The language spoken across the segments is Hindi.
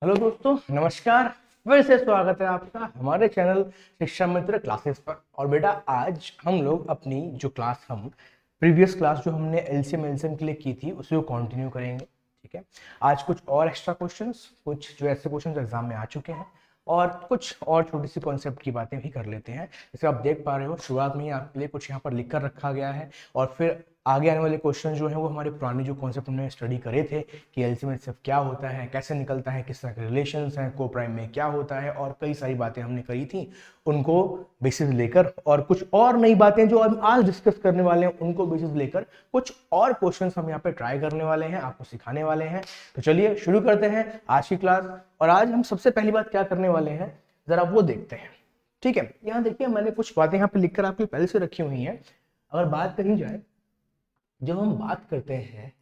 हेलो दोस्तों, नमस्कार। फिर से स्वागत है आपका हमारे चैनल शिक्षा मित्र क्लासेस पर। और बेटा, आज हम लोग अपनी जो क्लास हम प्रीवियस क्लास जो हमने एलसीएम एलसीएम के लिए की थी उसी को कंटिन्यू करेंगे। ठीक है, आज कुछ और एक्स्ट्रा क्वेश्चंस, कुछ जो ऐसे क्वेश्चंस एग्जाम में आ चुके हैं और कुछ और छोटी सी कॉन्सेप्ट की बातें भी कर लेते हैं। जैसे आप देख पा रहे हो, शुरुआत में ही आपके लिए कुछ यहाँ पर लिख कर रखा गया है और फिर आगे आने वाले क्वेश्चन जो है वो हमारे पुराने जो कॉन्सेप्ट हमने स्टडी करे थे कि एलसीएम एचसीएफ क्या होता है, कैसे निकलता है, किस तरह के रिलेशंस हैं, को प्राइम में क्या होता है, और कई सारी बातें हमने करी थी। उनको बेसिस लेकर और कुछ और नई बातें जो हम आज डिस्कस करने वाले हैं उनको बेसिस लेकर कुछ और क्वेश्चंस हम यहाँ पे ट्राई करने वाले हैं, आपको सिखाने वाले हैं। तो चलिए शुरू करते हैं आज की क्लास। और आज हम सबसे पहली बात क्या करने वाले हैं जरा वो देखते हैं। ठीक है, यहाँ देखिए मैंने कुछ बातें यहाँ पे लिखकर आपके पहले से रखी हुई हैं। अगर बात कही जाए, जब हम बात करते हैं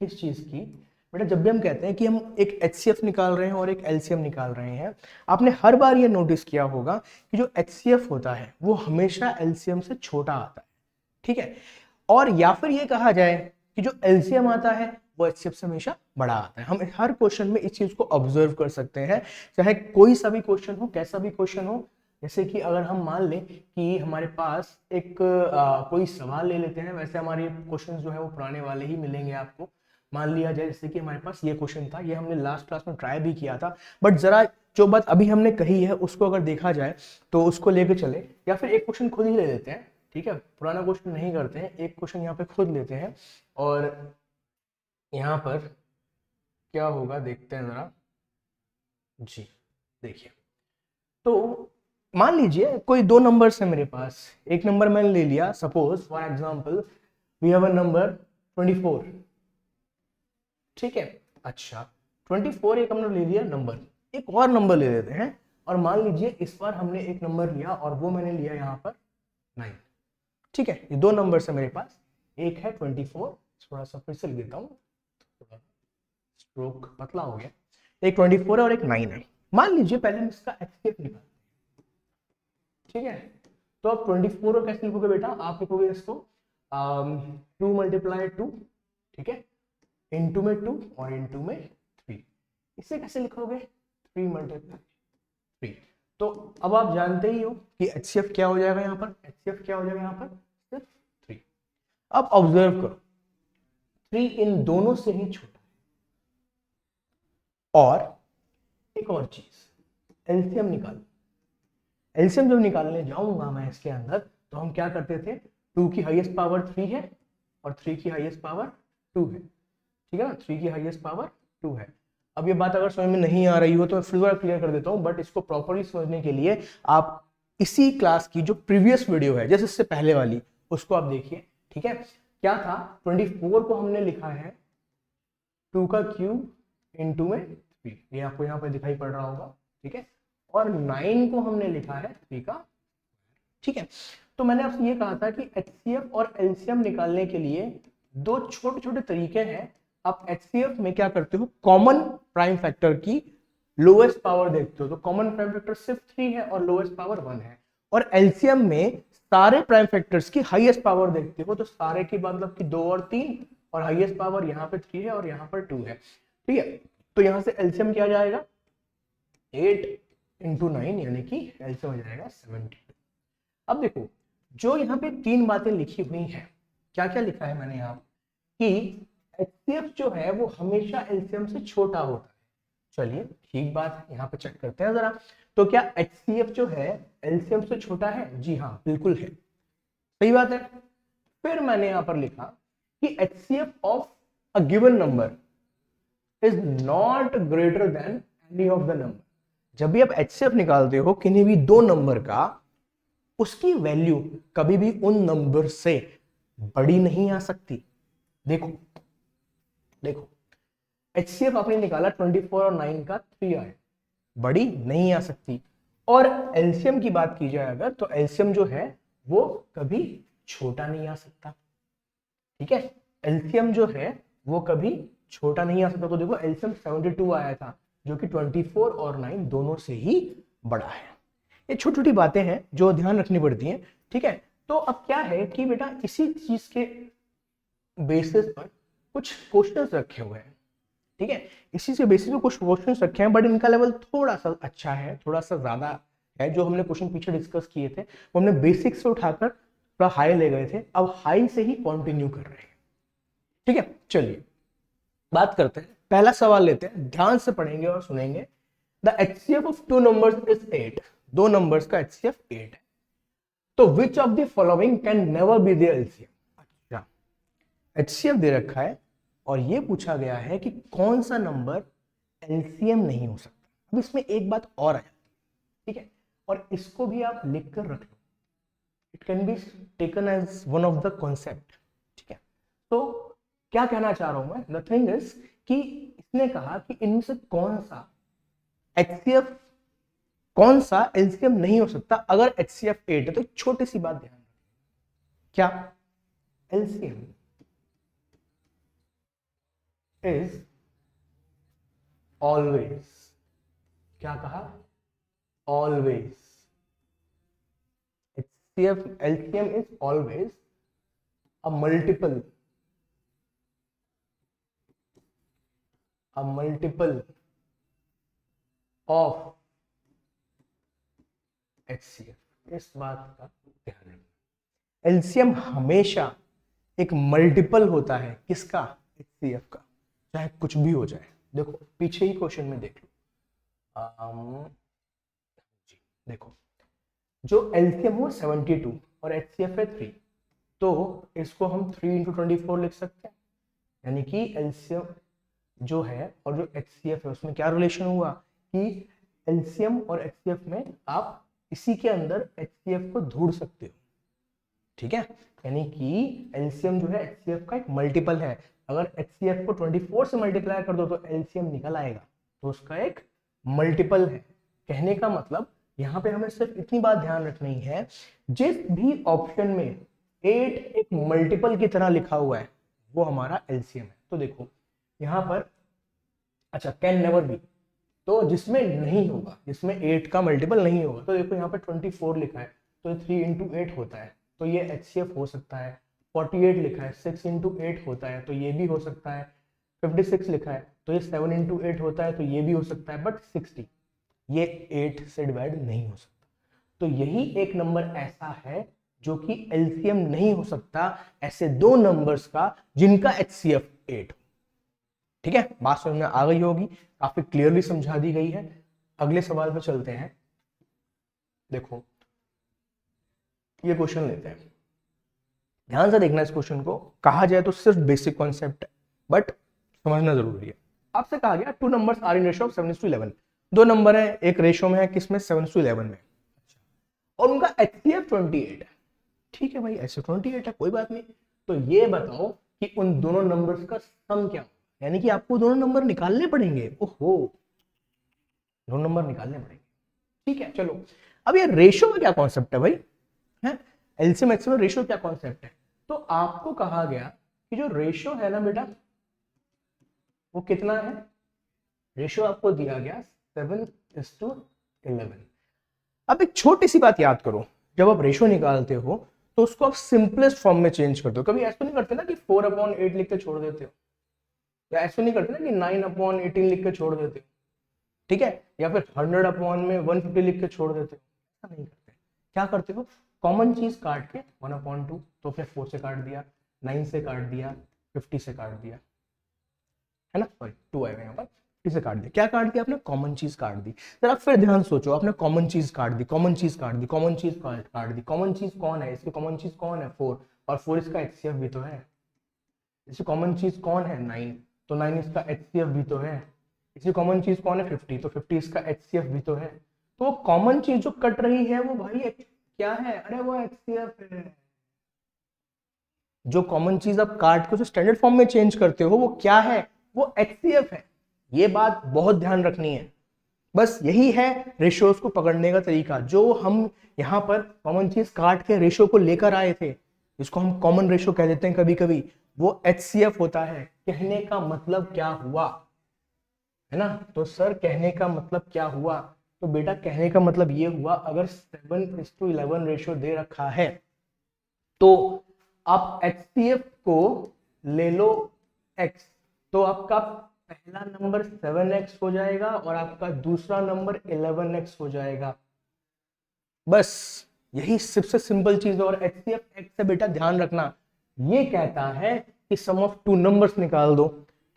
किस चीज की, बेटा जब भी हम कहते हैं कि हम एक एचसीएफ निकाल रहे हैं और एक एलसीएम निकाल रहे हैं, आपने हर बार ये नोटिस किया होगा कि जो एचसीएफ होता है वो हमेशा एलसीएम से छोटा आता है। ठीक है, और या फिर ये कहा जाए कि जो एलसीएम आता है वो एचसीएफ से हमेशा बड़ा आता है। हम हर क्वेश्चन में इस चीज को ऑब्जर्व कर सकते हैं, चाहे कोई सा भी क्वेश्चन हो, कैसा भी क्वेश्चन हो। जैसे कि अगर हम मान लें कि हमारे पास एक कोई सवाल ले लेते हैं, वैसे हमारे क्वेश्चन जो है वो पुराने वाले ही मिलेंगे आपको। मान लिया जाए जैसे कि हमारे पास ये क्वेश्चन था, ये हमने लास्ट क्लास में ट्राई भी किया था, बट जरा जो बात अभी हमने कही है उसको अगर देखा जाए तो उसको लेके चले, या फिर एक क्वेश्चन खुद ही ले लेते हैं। ठीक है, पुराना क्वेश्चन नहीं करते हैं, एक क्वेश्चन यहाँ पे खुद लेते हैं और यहाँ पर क्या होगा देखते हैं जरा। जी देखिए, तो मान लीजिए कोई दो नंबर्स है मेरे पास। एक नंबर मैंने ले लिया, suppose for example we have a number 24। ठीक है, अच्छा 24 एक हमने ले लिया नंबर, एक और नंबर ले लेते हैं। और मान लीजिए इस बार हमने एक नंबर लिया और वो मैंने लिया यहाँ पर 9। ठीक है, ये दो नंबर है मेरे पास, एक है 24, थोड़ा सा फिर से लिख देता हूँ, थोड़ा स्ट्रोक पतला हो गया। एक 24 है और एक 9 है। मान लीजिए पहले हम इसका एचसीएफ निकाल। ठीक है, तो आप 24 को कैसे लिखोगे बेटा, आप लिखोगे इसको 2 मल्टीप्लाई 2। ठीक है, इनटू में 2 और इनटू में 3। इसे कैसे लिखोगे 3 मल्टीप्लाई 3। तो अब आप जानते ही हो कि एचसीएफ क्या हो जाएगा यहाँ पर, एचसीएफ क्या हो जाएगा यहाँ पर, सिर्फ 3। अब ऑब्जर्व करो, 3 इन दोनों से ही छोटा है। और एक और चीज, एलसीएम निकालो। एलसीएम जब निकालने जाऊंगा मैं इसके अंदर, तो हम क्या करते थे, 2 की हाईएस्ट पावर 3 है और 3 की हाईएस्ट पावर 2 है। ठीक है ना, 3 की हाईएस्ट पावर 2 है। अब ये बात अगर समझ में नहीं आ रही हो तो मैं फिर बार क्लियर कर देता हूं, बट इसको प्रॉपरली समझने के लिए आप इसी क्लास की जो प्रीवियस वीडियो है, जैसे इससे पहले वाली, उसको आप देखिए। ठीक है, क्या था, 24 को हमने लिखा है 2 का क्यूब इनटू में 3, ये आपको यहाँ पे दिखाई पड़ रहा होगा। ठीक है, और 9 को हमने लिखा है 3 का। ठीक है, तो मैंने आपसे ये कहा था कि एचसीएफ और एलसीएम निकालने के लिए दो छोटे छोटे तरीके हैं। आप एचसीएफ में क्या करते हो, कॉमन प्राइम फैक्टर की लोएस्ट पावर देखते हो, तो कॉमन प्राइम फैक्टर सिर्फ 3 है और लोएस्ट पावर 1 है। और एलसीएम में सारे प्राइम फैक्टर्स की हाईएस्ट पावर देखते हो, तो सारे की मतलब कि 2 और 3, और हाईएस्ट पावर यहाँ पे 3 है और यहाँ पर 2 है। ठीक है, तो यहाँ से एलसीएम क्या जाएगा, 8 इंटू 9, यानी कि एलसीएम हो जाएगा 72। अब देखो, जो यहाँ पे 3 बातें लिखी हुई हैं, क्या क्या लिखा है मैंने यहाँ कि एचसीएफ जो है वो हमेशा एलसीएम से छोटा होता है। चलिए ठीक बात है, यहाँ पे चेक करते हैं जरा। तो क्या एचसीएफ जो है एलसीएम से छोटा है? जी हाँ, बिल्कुल है, सही बात है। फिर मैंने यहाँ पर लिखा कि HCF of a given number is not greater than any of the number. जब भी आप एचसीएफ निकालते हो किन्हीं भी दो नंबर का, उसकी वैल्यू कभी भी उन नंबर से बड़ी नहीं आ सकती। देखो देखो, एचसीएफ आपने निकाला 24 और 9 का 3 आया, बड़ी नहीं आ सकती। और एलसीएम की बात की जाए अगर, तो एलसीएम जो है वो कभी छोटा नहीं आ सकता। ठीक है, एलसीएम जो है वो कभी छोटा नहीं आ सकता। तो देखो एलसीएम 72 आया था, जो कि 24 और 9 दोनों से ही बड़ा है। ये छोटी छोटी बातें हैं जो ध्यान रखनी पड़ती हैं। ठीक है, तो अब क्या है कि बेटा इसी चीज के बेसिस पर कुछ क्वेश्चंस रखे हुए हैं। ठीक है, इसी से बेसिस पे कुछ क्वेश्चन रखे हैं, बट इनका लेवल थोड़ा सा अच्छा है, थोड़ा सा ज्यादा है। जो हमने क्वेश्चन पीछे डिस्कस किए थे वो हमने बेसिक से उठाकर थोड़ा हाई ले गए थे, अब हाई से ही कंटिन्यू कर रहे हैं। ठीक है, चलिए बात करते हैं, पहला सवाल लेते हैं, ध्यान से पढ़ेंगे और सुनेंगे। The HCF of two numbers is 8, दो नंबर्स का HCF 8 है, तो which of the following can never be the LCM। अच्छा, HCF दे रखा है और ये पूछा गया है कि कौन सा नंबर LCM नहीं हो सकता। अब इसमें एक बात और है, ठीक है, और इसको भी आप लिख कर रख लो, it can be taken as one of the concept. ठीक है, तो क्या कहना चाह रहा हूं मैं, द थिंग इज कि इसने कहा कि इनमें से कौन सा HCF, कौन सा LCM नहीं हो सकता अगर HCF 8 है। तो एक छोटी सी बात ध्यान रखिए, क्या LCM इज ऑलवेज, क्या कहा, always, LCM is always a multiple of HCF। इस बात का ध्यान रखना, LCM हमेशा एक मल्टीपल होता है किसका, HCF का, चाहे कुछ भी हो जाए। देखो पीछे ही क्वेश्चन में देख लो, देखो जो LCM हो 72 और HCF है 3, तो इसको हम 3 × 24 लिख सकते हैं, यानी कि LCM जो है और जो HCF है उसमें क्या रिलेशन हुआ कि LCM और HCF में आप इसी के अंदर HCF को ढूंढ सकते हो। ठीक है, यानी कि LCM जो है HCF का एक मल्टीपल है, अगर HCF को 24 से मल्टीप्लाई कर दो तो LCM निकल आएगा, तो उसका एक मल्टीपल है। कहने का मतलब यहां पे हमें सिर्फ इतनी बात ध्यान रखनी है, जिस भी ऑप्शन में 8 एक मल्टीपल की तरह लिखा हुआ है वो हमारा LCM है। तो देखो यहां पर, अच्छा कैन नेवर बी, तो जिसमें नहीं होगा, जिसमें 8 का मल्टीपल नहीं होगा, तो देखो यहाँ पे 24 लिखा है तो 3 × 8 होता है, तो ये HCF हो सकता है। 48 लिखा है 6 × 8 होता है, तो ये भी हो सकता है। 56 लिखा है तो ये 7 × 8 होता है, तो ये भी हो सकता है। बट 60 ये 8 से डिवाइड नहीं हो सकता, तो यही एक नंबर ऐसा है जो कि LCM नहीं हो सकता ऐसे दो नंबर्स का जिनका HCF 8। ठीक है, बात समझ में आ गई होगी, काफी क्लियरली समझा दी गई है। अगले सवाल पे चलते हैं। देखो ये क्वेश्चन लेते हैं, ध्यान से देखना इस क्वेश्चन को, कहा जाए तो सिर्फ बेसिक कॉन्सेप्ट है बट समझना जरूरी है। आपसे कहा गया two numbers are in ratio of 7:11, दो नंबर है एक रेशियो में है, किसमें, 7:11 में, और उनका HCF 28 है। ठीक है भाई, ऐसे 28 है, कोई बात नहीं। तो ये बताओ कि उन दोनों नंबर्स का सम क्या, यानी कि आपको दोनों नंबर निकालने पड़ेंगे। ओहो, दोनों नंबर निकालने पड़ेंगे। ठीक है, चलो अब ये रेशियो में क्या कॉन्सेप्ट है भाई, है LCM HCF रेशियो क्या कॉन्सेप्ट है। तो आपको कहा गया कि जो रेशियो है ना बेटा, वो कितना है, रेशियो आपको दिया गया 7:11। अब एक छोटी सी बात याद करो, जब आप रेशियो निकालते हो तो उसको आप सिंपलेस्ट फॉर्म में चेंज करते हो। कभी ऐसा नहीं करते ना कि 4/8 लिख के छोड़ देते हो, या ऐसा नहीं करते ना कि 9/18 लिख के छोड़ देते हो, ठीक है, या फिर 100/150 लिख के छोड़ देते हो, ऐसा नहीं करते। क्या करते हो, कॉमन चीज काट के 1/2 तो अपने 4 से काट दिया, 9 से काट दिया, 50 से काट दिया, है ना, सॉरी 2 आएगा यहाँ पर, इसे काट दिया। क्या काट दिया आपने, कॉमन चीज काट दी। जरा फिर ध्यान सोचो, आपने कॉमन चीज काट दी, कॉमन चीज काट दी, कॉमन चीज काट दी, कॉमन चीज कौन है, इसकी कॉमन चीज कौन है, 4, और 4 इसका HCF भी तो है। इसकी कॉमन चीज कौन है, 9, तो 9 इसका HCF भी तो है। इसकी कॉमन चीज कौन है, 50, तो 50 इसका HCF भी तो है। तो वो कॉमन चीज जो कट रही है वो भाई क्या है, अरे वो HCF है। जो कॉमन चीज आप काट के उसे स्टैंडर्ड फॉर्म में चेंज करते हो वो क्या है, वो HCF है। ये बात बहुत ध्यान रखनी है, बस यही है रेशियोज को पकड़ने का तरीका। जो हम यहाँ पर कॉमन चीज काट के रेशियो को लेकर आए थे, जिसको हम कॉमन रेशियो कह देते हैं कभी कभी, वो HCF होता है। कहने का मतलब क्या हुआ, है ना, तो सर कहने का मतलब क्या हुआ, तो बेटा कहने का मतलब ये हुआ, अगर 7:11 रेशियो दे रखा है तो आप HCF को ले लो X, तो आपका पहला नंबर 7x हो जाएगा और आपका दूसरा नंबर 11x हो जाएगा। बस यही सबसे सिंपल चीज है। और HCF एक्स से बेटा ध्यान रखना, ये कहता है कि सम ऑफ टू नंबर्स निकाल दो।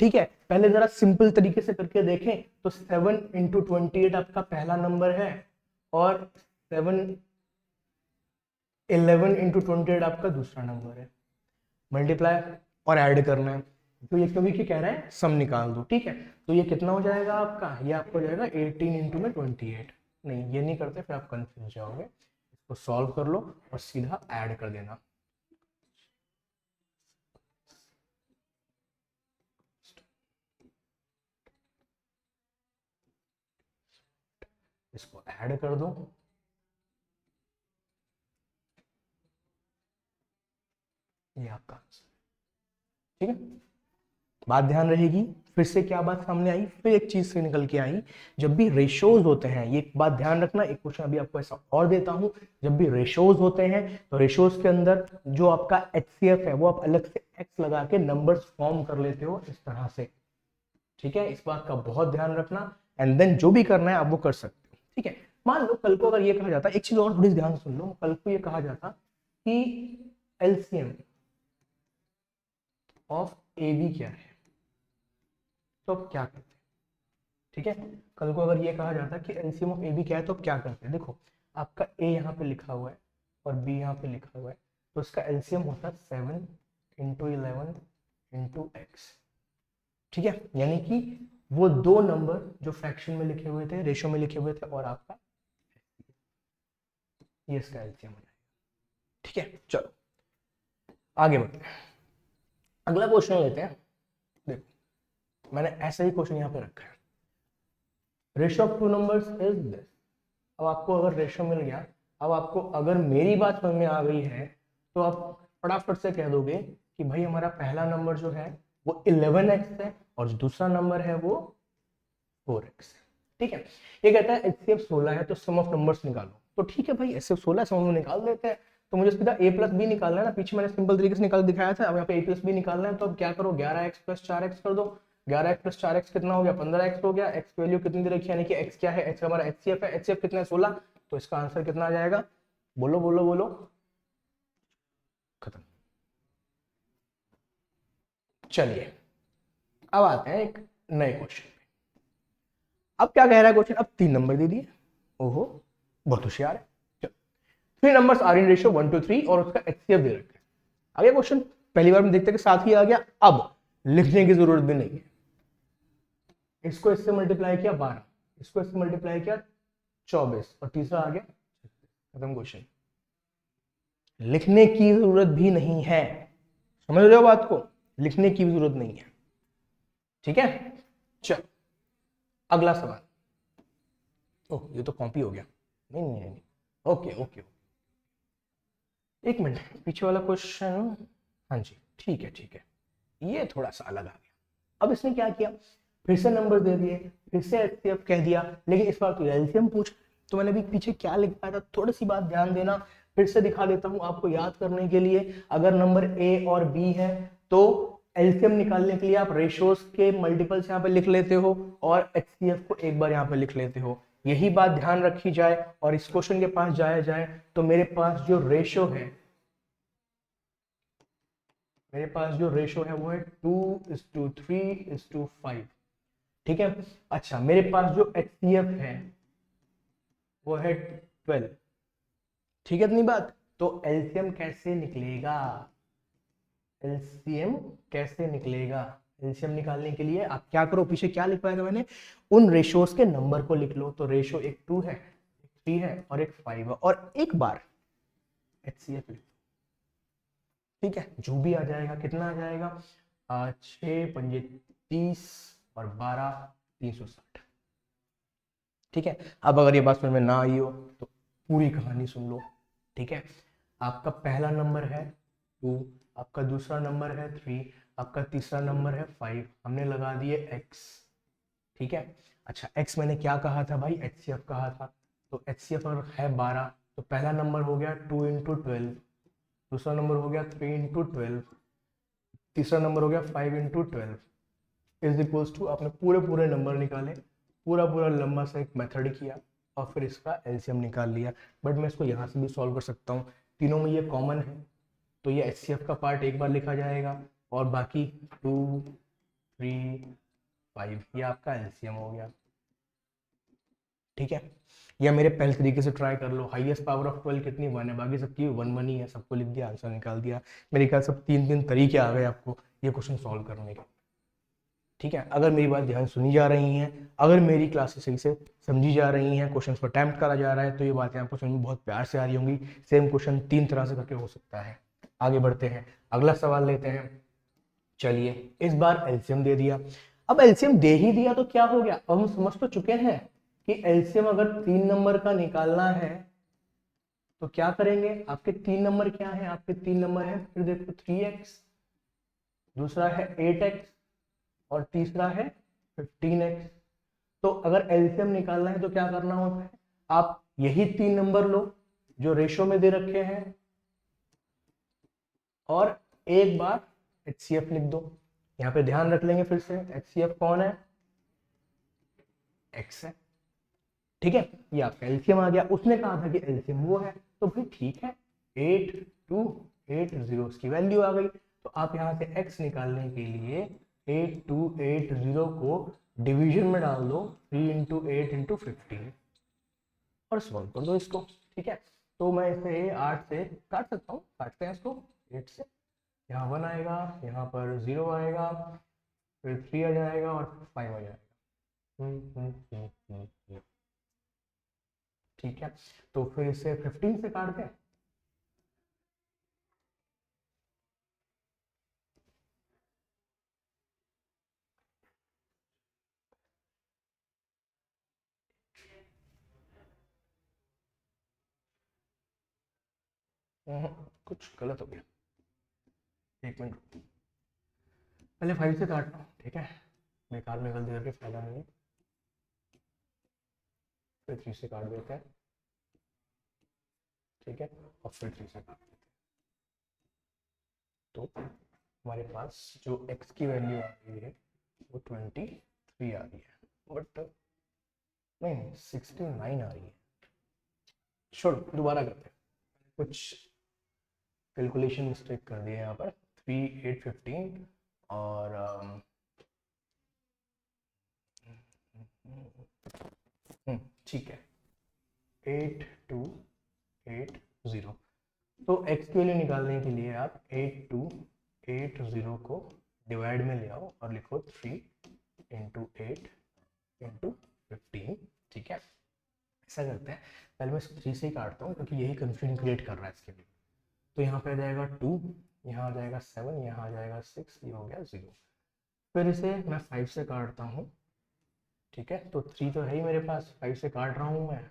ठीक है, पहले जरा सिंपल तरीके से करके देखें तो 7 इंटू 28 आपका पहला नंबर है और 11 इंटू 28 आपका दूसरा नंबर है। मल्टीप्लाई और ऐड करना है, तो ये क्योंकि क्या कह रहा है, सम निकाल दो। ठीक है, तो ये कितना हो जाएगा आपका, ये आपको हो जाएगा 18 इंटू में 28। नहीं ये नहीं करते, फिर आप कंफ्यूज जाओगे। इसको सॉल्व कर लो और सीधा ऐड कर देना। इसको ऐड कर दो, ये आपका आंसर। ठीक है, बात ध्यान रहेगी। फिर से क्या बात सामने आई, फिर एक चीज से निकल के आई, जब भी रेशोज होते हैं, ये बात ध्यान रखना। एक क्वेश्चन अभी आपको ऐसा और देता हूं, जब भी रेशोज होते हैं तो रेशोज के अंदर जो आपका HCF है वो आप अलग से x लगा के नंबर्स फॉर्म कर लेते हो इस तरह से। ठीक है, इस बात का बहुत ध्यान रखना, एंड देन जो भी करना है आप वो कर सकते हो। ठीक है, मान लो कल को अगर ये कहा जाता, एक चीज और थोड़ी ध्यान सुन लो, कल को ये कहा जाता कि LCM ऑफ AB क्या है, तो आप क्या करते हैं। ठीक है, कल को अगर ये कहा जाता कि एलसीएम ऑफ AB क्या है तो आप क्या करते हैं। देखो आपका A यहाँ पे लिखा हुआ है और B यहाँ पे लिखा हुआ है, तो इसका एलसीएम होता है 7 इंटू 11 इंटू एक्स। ठीक है, यानी कि वो दो नंबर जो फ्रैक्शन में लिखे हुए थे, रेशो में लिखे हुए थे, और आपका ये इसका एलसीएम हो जाएगा। ठीक है, चलो आगे बढ़ते हैं, अगला क्वेश्चन लेते हैं। देखो मैंने ऐसा ही क्वेश्चन यहाँ पे रखा है, ratio of two numbers is this. अब आपको अगर रेशो मिल गया, अब आपको अगर मेरी बात समझ में आ गई है तो आप फटाफट से कह दोगे कि भाई हमारा पहला नंबर जो है वो 11x है और जो दूसरा नंबर है वो 4x है। ठीक है, ये कहता है HCF 16 है तो सम ऑफ नंबर्स निकालो। तो ठीक है भाई, HCF 16 सम में निकाल देते हैं। तो मुझे सीधा a प्लस बी निकालना है ना, पीछे मैंने सिंपल तरीके से निकाल दिखाया था। अब यहाँ पे a प्लस बी निकालना है, तो अब क्या करो, 11x प्लस 4x कर दो। 11x प्लस 4x कितना हो गया, 15x हो गया। x की वैल्यू कितनी दे रखी है, यानी कि x क्या है, x हमारा HCF है। HCF कितना है, 16। तो इसका आंसर कितना आ जाएगा, बोलो बोलो बोलो, खत्म। चलिए अब आते हैं एक नए क्वेश्चन पे। अब क्या कह रहा है क्वेश्चन, अब 3 नंबर दे दिए। ओहो बहुत होशियार है। 3 numbers are in ratio 1 to 3 और उसका HCF दे रखा है। आगे क्वेश्चन पहली बार में देखते हैं कि साथ ही आ गया, अब लिखने की जरूरत भी नहीं है। इसको इससे मल्टीप्लाई किया 12, इसको इससे मल्टीप्लाई किया 24 और तीसरा आ गया, खत्म क्वेश्चन। लिखने की जरूरत भी नहीं है, समझ रहे हो बात को, लिखने की भी जरूरत नहीं है। ठीक है, चल अगला सवाल। ओह ये तो कॉपी हो गया, नहीं नहीं नहीं, ओके ओके, एक मिनट, पीछे वाला क्वेश्चन, हाँ जी ठीक है ठीक है, ये थोड़ा सा अलग आ गया। अब इसने क्या किया, फिर से नंबर दे दिए, फिर से HCF कह दिया, लेकिन इस बार तो एलसीएम पूछ। तो मैंने भी पीछे क्या लिखा था, थोड़ी सी बात ध्यान देना, फिर से दिखा देता हूं आपको याद करने के लिए। अगर नंबर A और B है तो एलसीएम निकालने के लिए आप रेशोस के मल्टीपल्स यहाँ पे लिख लेते हो और HCF को एक बार यहाँ पे लिख लेते हो। यही बात ध्यान रखी जाए और इस क्वेश्चन के पास जाया जाए तो मेरे पास जो रेशो है, मेरे पास जो रेशो है वो है 2:3:5। ठीक है, अच्छा मेरे पास जो HCF है वो है 12। ठीक है इतनी बात, तो एलसीएम कैसे निकलेगा, एलसीएम कैसे निकलेगा। एलसीएम निकालने के लिए आप क्या करो, पीछे क्या लिखवाया था मैंने, उन रेशोस के नंबर को लिख लो। तो रेशो एक 2 है, एक 3 है और एक 5 है, और एक बार HCF लिख। ठीक है, जो भी आ जाएगा, कितना आ जाएगा, 6 पंजे 30 और 12 360। ठीक है, अब अगर ये बात समझ में ना आई हो तो पूरी कहानी सुन लो। ठीक है, आपका पहला नंबर है 2, आपका दूसरा नंबर है 3, आपका तीसरा नंबर है 5, हमने लगा दिए x। ठीक है, अच्छा x मैंने क्या कहा था भाई, HCF कहा था। तो HCF अगर है 12 तो पहला नंबर हो गया 2 इंटू 12, दूसरा नंबर हो गया 3 इंटू 12, तीसरा नंबर हो गया 5 इंटू 12। इज इक्वल्स टू, आपने पूरे पूरे नंबर निकाले, पूरा पूरा लंबा सा एक मेथड किया और फिर इसका एलसीएम निकाल लिया। बट मैं इसको यहाँ से भी सॉल्व कर सकता हूँ, तीनों में ये कॉमन है, तो ये एचसीएफ का पार्ट एक बार लिखा जाएगा और बाकी 2, 3, 5 ये आपका एलसीएम हो गया। ठीक है, या मेरे पहले तरीके से ट्राई कर लो, हाईएस्ट पावर ऑफ 12 कितनी 1 है, बाकी सबकी 1 1 ही है, सबको लिख दिया, आंसर निकाल दिया। मेरे ख्याल सब 3 तरीके आ गए आपको ये क्वेश्चन सॉल्व करने के। ठीक है, अगर मेरी बात ध्यान सुनी जा रही हैं, अगर मेरी क्लासेस सही से समझी जा रही हैं, क्वेश्चन को अटैम्प्ट करा जा रहा है, तो ये बातें आपको समझ में बहुत प्यार से आ रही होंगी। सेम क्वेश्चन 3 तरह से करके हो सकता है। आगे बढ़ते हैं, अगला सवाल लेते हैं। चलिए, इस बार एलसीएम दे दिया। अब एलसीएम दे ही दिया तो क्या हो गया, अब हम समझ तो चुके हैं कि एलसीएम अगर 3 नंबर का निकालना है तो क्या करेंगे। आपके 3 नंबर क्या है, आपके 3 नंबर है, फिर देखो 3x, दूसरा है 8x और तीसरा है 15x। तो अगर एलसीएम निकालना है तो क्या करना होता है, आप यही 3 नंबर लो जो रेशो में दे रखे हैं और एक बार एचसीएफ लिख दो। यहाँ पे ध्यान रख लेंगे फिर से, एचसीएफ कौन है, x है। ठीक है, ये आपका एलसीएम आ गया। उसने कहा था कि एलसीएम वो है, तो भाई ठीक है, 8280 इसकी वैल्यू आ गई। तो आप यहाँ से x निकालने के लिए 8280 को डिवीजन में डाल दो, 3 × 8 × 15 और सॉल्व कर दो इसको। ठीक है, तो मैं इसे 8 से काट सकता हूँ, काटते हैं इसको 8 से, यहाँ 1 आएगा, यहाँ पर 0 आएगा, फिर 3 आ जाएगा और 5 आ जाएगा। ठीक है, तो फिर इसे 15 से काट दें। कुछ गलत हो गया, एक मिनट, पहले 5 से काटना हूँ। ठीक है, बेकार में गलती करके फायदा नहीं है, फिर 3 से काट देते हैं। ठीक है, और फिर 3 से काट देते हैं। तो हमारे पास जो x की वैल्यू आ रही है वो 23 आ रही है, बट नहीं 69 आ रही है। छोड़ो, दोबारा करते हैं, कुछ कैलकुलेशन मिस्टेक कर दिया यहाँ पर। 3 8 15 और ठीक है 8280। तो x की वैल्यू निकालने के लिए आप 8280 को डिवाइड में ले आओ और लिखो 3 × 8 × 15। ठीक है, ऐसा करते हैं, पहले मैं 3 से ही काटता हूँ क्योंकि यही कंफ्यूजन क्रिएट कर रहा है इसके लिए। तो यहाँ पे आ जाएगा 2, यहाँ आ जाएगा 7, यहाँ आ जाएगा 6, ये हो गया 0। फिर इसे मैं 5 से काटता हूँ। ठीक है, तो 3 तो है ही मेरे पास, 5 से काट रहा हूँ मैं,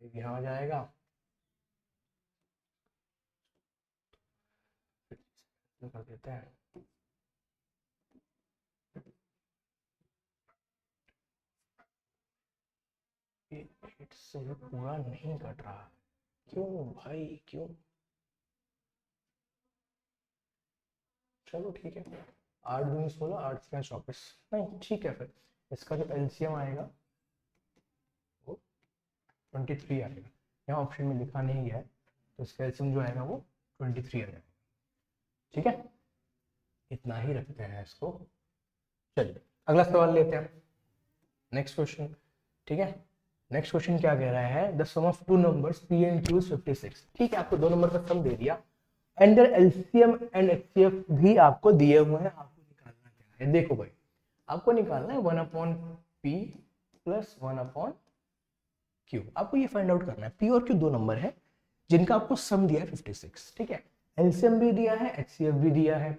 5 यहाँ आ जाएगा, कर देते हैं। ये 8 से पूरा नहीं कट रहा, क्यों भाई क्यों। चलो ठीक है, 8 दूनी 16, 8 से 24, नहीं ठीक है, फिर इसका जो एलसीएम आएगा वो 23 आएगा। यहाँ ऑप्शन में लिखा नहीं है, तो इसका एलसीएम जो आएगा वो 23 आ जाएगा। ठीक है, इतना ही रखते हैं इसको। चलिए अगला सवाल लेते हैं, नेक्स्ट क्वेश्चन। ठीक है, नेक्स्ट क्वेश्चन क्या कह रहा है, the sum of 2 numbers p and q is 56। ठीक है, आपको 2 नंबर का सम दे दिया, एंड एलसीएम एंड एचसीएफ भी आपको दिए हुए हैं। आपको निकालना क्या है, देखो भाई, आपको निकालना है 1/p + 1/q। आपको ये फाइंड आउट करना है, p और q 2 नंबर है जिनका आपको सम दिया है 56। ठीक है, एलसीएम भी दिया है, एचसीएफ भी दिया है।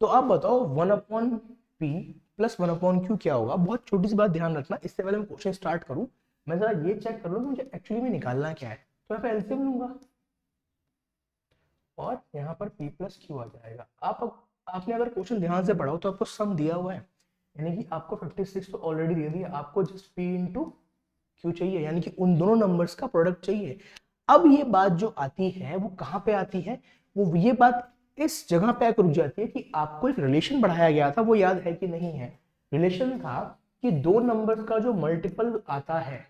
तो आप बताओ 1/p + 1/q क्या होगा। बहुत छोटी सी बात ध्यान रखना, इससे पहले मैं क्वेश्चन स्टार्ट करूं, मैं जरा ये चेक कर लूं मुझे एक्चुअली में निकालना क्या है। तो मैं एलसीएम लूंगा और यहाँ पर p + q आ जाएगा। आपने अगर क्वेश्चन ध्यान से पढ़ा हो तो आपको सम दिया हुआ है, यानी कि आपको 56 तो ऑलरेडी दे दिया, आपको जस्ट p × q चाहिए, यानी कि उन दोनों नंबर्स का प्रोडक्ट चाहिए। अब ये बात जो आती है वो कहाँ पे आती है, वो ये बात इस जगह पे आकर रुक जाती है कि आपको एक रिलेशन बढ़ाया गया था, वो याद है कि नहीं है। रिलेशन था कि दो नंबर्स का जो मल्टीपल आता है,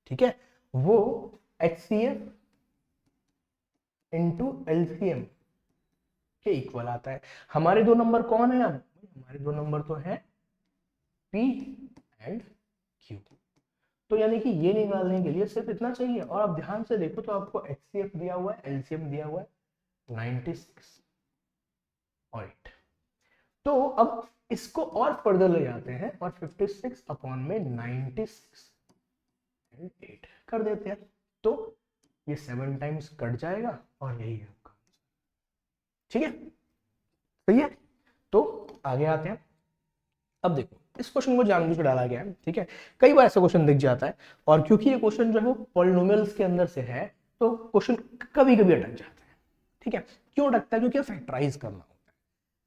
ठीक है, वो HCF इंटू LCM के इक्वल आता है। हमारे दो नंबर कौन है? अब हमारे दो नंबर तो है P एंड Q। तो यानी कि ये निकालने के लिए सिर्फ इतना चाहिए। और आप ध्यान से देखो तो आपको HCF दिया हुआ है, LCM दिया हुआ है 96 और 8। तो अब इसको और फर्दर ले जाते हैं और 56 अपॉन में 96 एंड 8 कर देते हैं, तो ये 7 टाइम्स कट जाएगा और यही है आपका। ठीक है, सही है। तो आगे आते हैं। अब देखो इस क्वेश्चन को जानबूझ के डाला गया है, ठीक है, कई बार ऐसा क्वेश्चन दिख जाता है और क्योंकि ये क्वेश्चन जो है वो पॉलिनोमियल्स के अंदर से है तो क्वेश्चन कभी कभी अटक जाता है। ठीक है, क्यों अटकता है? क्योंकि फैक्टराइज करना होता है,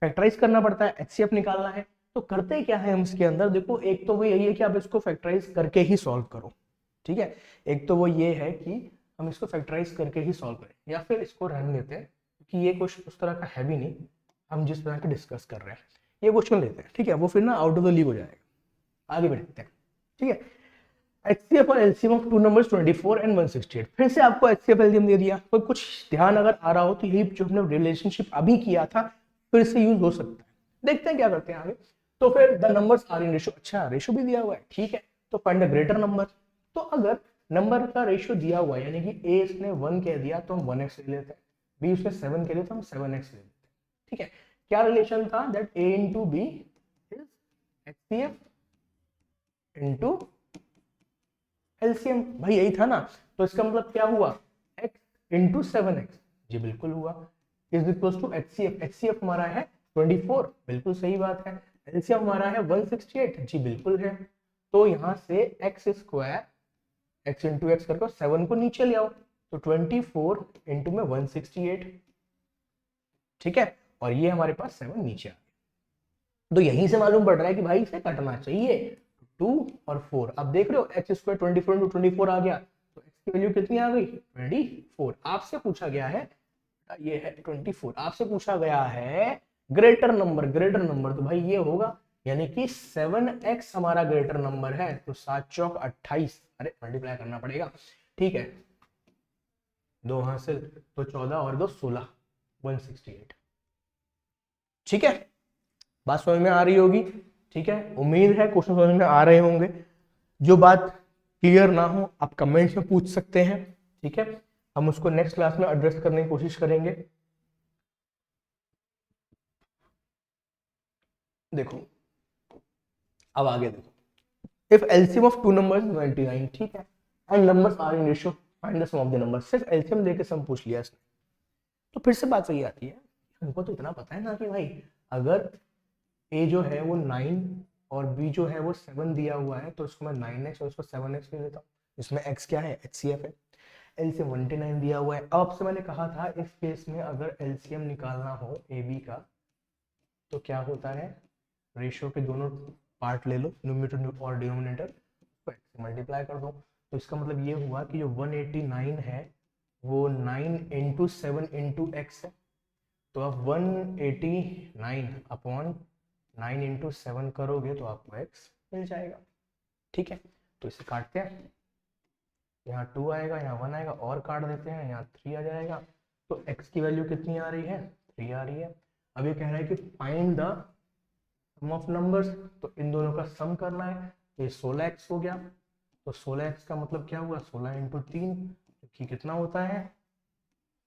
फैक्टराइज करना पड़ता है, HCF निकालना है। तो करते क्या है हम इसके अंदर? देखो एक तो वो यही है कि आप इसको फैक्टराइज करके ही सॉल्व करो, ठीक है, एक तो वो ये है कि हम इसको फैक्टराइज करके ही सॉल्व करें या फिर इसको रहने देते हैं क्योंकि ये क्वेश्चन उस तरह का है भी नहीं, हम जिस तरह के डिस्कस कर रहे हैं ये क्वेश्चन लेते हैं, ठीक है, वो फिर ना आउट ऑफ द लीग हो जाएगा। आगे बढ़ते हैं, ठीक है। HCF और LCM of two numbers 24 and 168। फिर से आपको HCF LCM दे दिया, तो कुछ ध्यान अगर आ रहा हो तो यही जो हमने रिलेशनशिप अभी किया था फिर से यूज हो सकता है। देखते हैं क्या करते हैं आगे। तो फिर the numbers are in ratio, अच्छा रेशो भी दिया हुआ है, ठीक है, तो फाइंड द ग्रेटर नंबर। तो अगर नंबर का रेशो दिया हुआ है यानी कि A इसने 1 कह दिया तो हम 1x ले लेते हैं, B उसने 7 कह दिया तो हम 7x ले लेते हैं, ठीक है। क्या रिलेशन था? That A into B is HCF into LCM, भाई यही था ना। तो इसका मतलब क्या हुआ? x इंटू 7x, जी बिल्कुल हुआ, is equal to HCF। HCF हमारा है 24, बिल्कुल सही बात है। LCM हमारा है 168, जी बिल्कुल है। तो यहां से x square x into x करके 7 को नीचे ले आओ तो 24 इंटू में 168, ठीक है, और ये हमारे पास 7 नीचे आ गया। तो यहीं से मालूम पड़ रहा है कि भाई इसे कटना चाहिए 2 और 4। अब देख रहे हो x स्क्वायर 24 इंटू 24 आ गया, तो x की वैल्यू कितनी आ गई? 24। आपसे पूछा गया है, ये है 24, आपसे पूछा गया है ग्रेटर नंबर, ग्रेटर नंबर तो भाई ये होगा, यानी कि 7x हमारा ग्रेटर नंबर है। तो 7 चौक 28, अरे मल्टीप्लाई करना पड़ेगा, ठीक है, 2 हासिल तो 14 और 2 16, 168। ठीक है, बात समझ में आ रही होगी, ठीक है, उम्मीद है क्वेश्चन समझ में आ रहे होंगे। जो बात क्लियर ना हो आप कमेंट्स में पूछ सकते हैं, ठीक है, हम उसको नेक्स्ट क्लास में एड्रेस करने की कोशिश करेंगे। देखो अब आगे देखो, if LCM of two numbers 99, ठीक है, and numbers are in ratio, find the sum of the numbers. सिर्फ एलसीएम देके सम पूछ लिया इसने, तो फिर से बात वही आती है, हमको तो इतना पता है ना कि भाई अगर ए जो है वो 9 और बी जो है वो 7 दिया हुआ है तो इसको मैं 9x और इसको 7x ले लेता हूँ, इसमें x क्या है? HCF है। एलसीएम 199 दिया हुआ है। अब आपसे मैंने कहा था इस केस में अगर एलसीएम निकालना हो ए बी का तो क्या होता है? रेशियो के दोनों पार्ट ले लो, न्यूमरेटर और डिनोमिनेटर, तो x से मल्टीप्लाई कर दो। तो इसका मतलब ये हुआ कि जो 189 है वो 9 इंटू 7 इंटू एक्स है। तो आप 189 अपॉन 9 इंटू 7 करोगे तो आपको x मिल जाएगा, ठीक है। तो इसे काटते हैं, यहाँ 2 आएगा, यहाँ 1 आएगा, और काट देते हैं, यहाँ 3 आ जाएगा। तो x की वैल्यू कितनी आ रही है? 3 आ रही है। अब ये कह रहा है कि find the sum of numbers, तो इन दोनों का सम करना है। ये 16x हो गया, तो 16x का मतलब क्या हुआ? 16 इंटू 3 कि कितना होता है?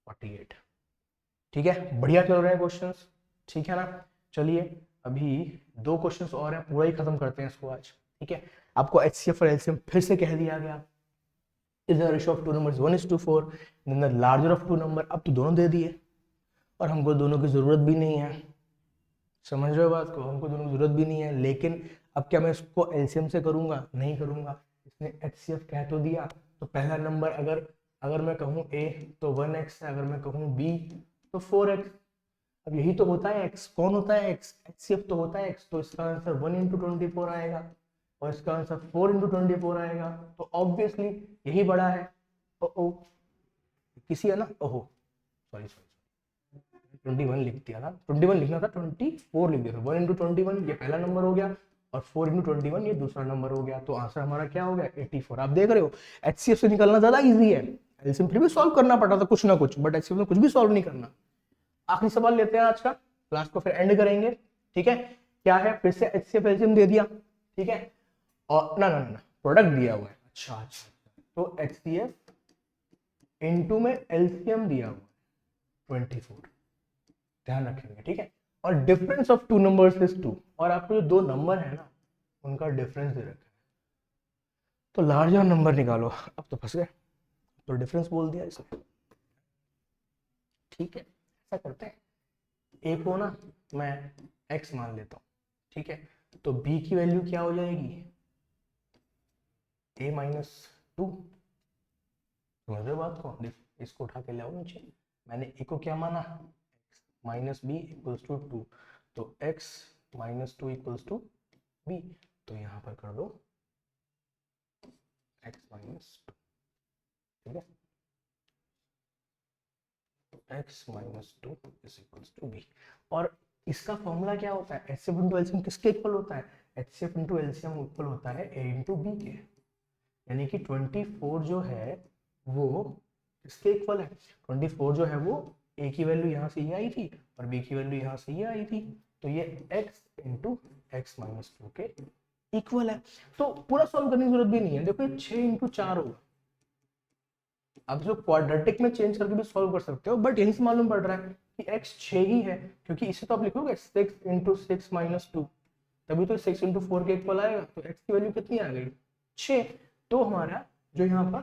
48। ठीक है, बढ़िया चल रहे हैं क्वेश्चंस, ठीक है ना। चलिए अभी 2 क्वेश्चंस और हैं, पूरा ही खत्म करते हैं इसको आज, ठीक है। आपको HCF और LCM फिर से कह दिया गया, is the ratio of two numbers 1:4, then the larger of two number. अब तो दोनों दे दिए और हमको दोनों की जरूरत भी नहीं है, समझ रहे हो बात को, हमको दोनों की जरूरत भी नहीं है। लेकिन अब क्या मैं इसको LCM से करूंगा? नहीं करूंगा, इसने HCF कह तो दिया। तो पहला नंबर अगर अगर मैं कहूँ A तो 1x है, अगर मैं कहूँ B तो 4x। अब यही तो होता है x, कौन होता है x? HCF तो होता है x। तो इसका आंसर 1 इंटू 24 आएगा और इसका आंसर 4 इंटू 24 आएगा। तो ऑब्वियसली यही बड़ा है। ओ किसी है ना, ओहो सॉरी सॉरी 21 लिख दिया था, 21 लिखना था, 24 लिख दिया था। 1 इंटू 21 ये पहला नंबर हो गया और 4 × 21 ये दूसरा नंबर हो गया, तो आंसर हमारा क्या हो गया 84। आप देख रहे हो एचसीएफ से निकलना ज्यादा इजी है, एलसीएम फिर भी सॉल्व करना पड़ता था कुछ ना कुछ, बट एचसीएफ में कुछ भी सॉल्व नहीं करना। आखिरी सवाल लेते हैं आज का, क्लास को फिर एंड करेंगे, ठीक है। क्या है, फिर से एचसीएफ एलसीएम दे दिया, ठीक है, और ना ना ना प्रोडक्ट दिया हुआ है। अच्छा अच्छा, तो एचसीएफ इनटू में एलसीएम दिया हुआ है 24, ध्यान रखेंगे, ठीक है। और difference of two numbers is 2, और आपको जो दो नंबर है ना उनका डिफरेंस दे रखा है, तो लार्जर नंबर निकालो। अब तो फंस गए, तो डिफरेंस बोल दिया इसने, ठीक है। ऐसा करते हैं, ए को ना मैं x मान लेता हूँ, ठीक है, तो b की वैल्यू क्या हो जाएगी a - 2। समझ रहे हो बात को, इसको उठा के ले आओ नीचे, मैंने a को क्या माना x - b = 2, तो x - 2 = b, तो यहां पर कर दो x - 2, ठीक है, x - 2 = b। और इसका फॉर्मूला क्या होता है, HCF × LCM किसके इक्वल होता है, HCF × LCM इक्वल होता है a × b के, यानी कि 24 जो है वो किसके इक्वल है, 24 जो है वो a की वैल्यू यहाँ से ये आई थी और b की वैल्यू यहाँ से ये आई थी, तो ये x × x - 2 के इक्वल है। तो पूरा सॉल्व करने की जरूरत भी नहीं है, देखो ये 6 × 4 होगा, आप जो क्वाड्रेटिक में चेंज करके भी सॉल्व कर सकते हो, बट यहीं से मालूम पड़ रहा है कि x 6 ही है, क्योंकि इसे तो आप लिखोगे 6 × 6 - 2, तभी तो 6 × 4 के इक्वल आएगा, तो x की वैल्यू कितनी आ गई 6। तो हमारा जो यहाँ पर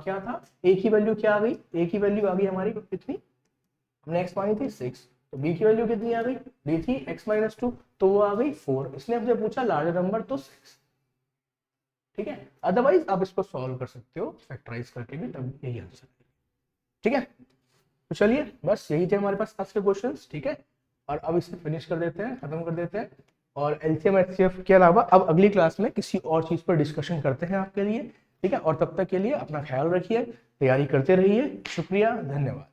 क्या था, a की वैल्यू क्या आ गई, a की वैल्यू आ गई हमारी कितनी, हमने x मानी थी 6, तो b की वैल्यू कितनी आ गई, b थी x - 2, तो वो आ गई 4, इसने हमसे पूछा लार्जर नंबर तो 6, ठीक है। अदरवाइज आप इसको सॉल्व कर सकते हो फैक्टराइज करके भी, तब यही आंसर, ठीक है। तो चलिए बस यही थे हमारे पास आज के क्वेश्चंस, ठीक है, और अब इसे फिनिश कर देते हैं, खत्म कर देते हैं, और एलसीएम एचसीएफ के अलावा अब अगली क्लास में किसी और चीज पर डिस्कशन करते हैं आपके लिए, ठीक है। और तब तक के लिए अपना ख्याल रखिए, तैयारी करते रहिए, शुक्रिया, धन्यवाद।